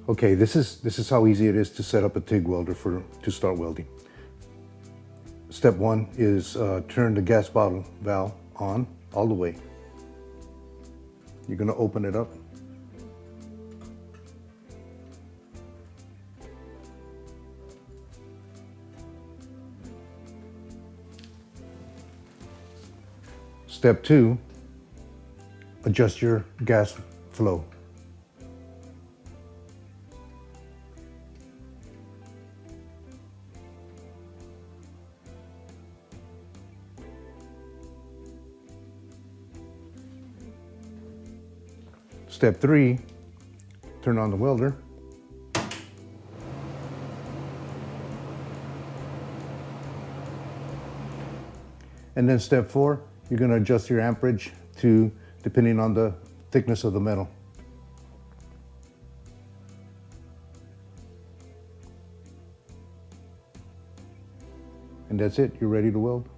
Okay, this is how easy it is to set up a TIG welder to start welding. Step one is turn the gas bottle valve on all the way. You're going to open it up. Step two, adjust your gas flow. Step three, turn on the welder. And then step four, you're going to adjust your amperage to depending on the thickness of the metal. And that's it, you're ready to weld.